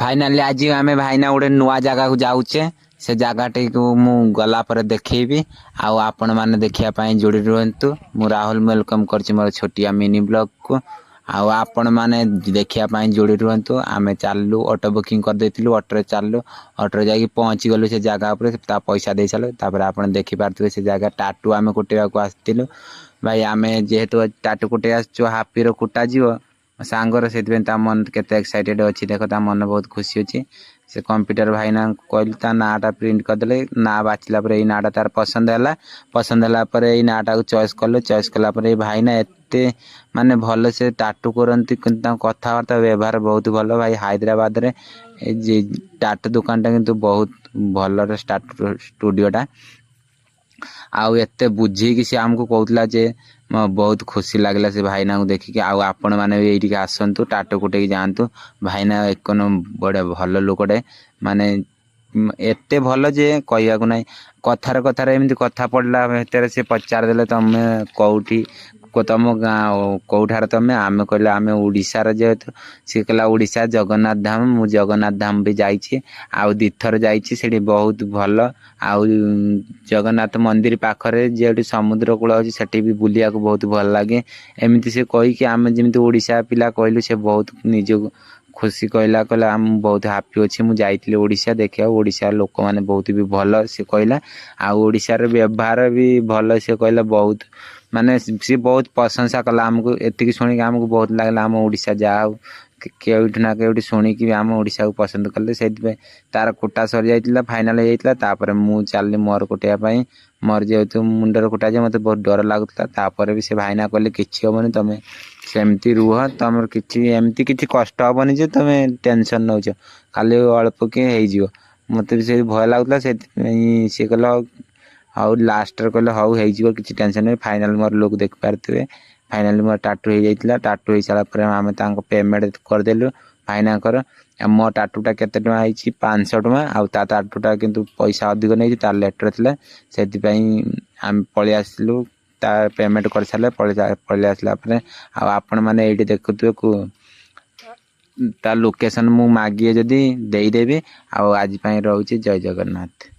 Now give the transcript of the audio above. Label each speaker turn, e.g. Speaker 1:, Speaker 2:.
Speaker 1: Finally आज आम भाईना गोटे नुआ जगह को जाऊे से जगहटी को मु गला पर देखी आपण मैंने देखापी जोड़ी रुहतु। मु राहुल वेलकम कर मोर छोटिया मिनी ब्लॉग को आपण मैंने देखापी जोड़ी रुहतु। आम चलू ऑटो बुकिंग कर देलु ऑटो चलू ऑटो जा पहुँची गलु से जगह पर पैसा दे सारू तापर आप देखिपे से जगह टाटू आम कुटेवा आसलु भाई आम जेहेतु टाटू कुटे हापीर कुटा जीव सांगर से मन केते एक्साइटेड अच्छी देख ता मन बहुत खुशी अच्छी। से कंप्यूटर भाईना कहली ता नाटा प्रिंट करदे ना बाछला पर नाटा तार पसंद है नाटा को चॉइस कलु चॉइस कलापर भाईना एते माने भल से टाटू करती कथबार्ता व्यवहार बहुत भल भाई। हैदराबाद रे टाटू दुकान टा किंतु बहुत भल टाटू स्टूडियोटा आउ एते बुझी सी आमको कहला जे बहुत खुशी लगला से भाईना को देखिक आपण मैंने भी आसतु टाटू कुटे जातु। भाईना एक बड़े भल लोकटे माने एते भल जे कहया को नहीं कथार कथार एमती कथा पड़ला भीतर से पचार देले तमे कौटी तुम गाँ कौठार तमें आम कहले आम ओडिशार जेहेतु सी कहला ओडिशा जगन्नाथ धाम मु जगन्नाथ धाम भी जाइए आउ दिथर जाइए बहुत भल आउ जगन्नाथ मंदिर पाखरे जो समुद्र कूल अच्छी सेठी भी बुलिया को बहुत भल लगे। एमती से कहीकि आम जमी ओडिशा पिला कहलु से बहुत निज खुशी कहला कहला आम बहुत हापी अच्छी मुझे जाइए ओडिशा देखा ओडिशा लोक मैंने बहुत भी भल से कहला आउ ओडिशार व्यवहार भी भल से कहला बहुत माने सी बहुत प्रशंसा कला आमको एति शुणी आमको बहुत लगला आम ओडिशा जाओ केउठ ना केउठी शुणिकी आम ओडिशा को पसंद कले से तार कुटा सरी जाइए फाइनाल हो जाता मु चलि मोर कुटाई मोर जेहेतु मुंडर कुटा जाए मत बहुत डर लगुता भी से भाईना कहले किसी हेनी तुम सेमती रुह तुम किसी कष्ट हेनी जे तुम टेंशन नौ खाली अल्प कि हो मत भी से भय लगुला से कहला हाउ लास्ट कहले हाउ हो किसी टेंशन नहीं। फाइनाल मोर लोग देख पारे फाइनाली मोर टाटू हो जाता टाटू हो सारापर आम पेमेंट करदेलु भाईना मो टाटूटा केते टଙ୍କା आइछि 500 टଙ୍କା आउ ता टाटूटा किंतु पैसा अधिक नहीं तार लेटर थिला से आम पलि आसलु ता पेमेंट कर सारे पलि आसला आपण मैंने ये देखुए को ता लोकेशन मु मागिए जदि देदेवी आज रोचे जय जगन्नाथ।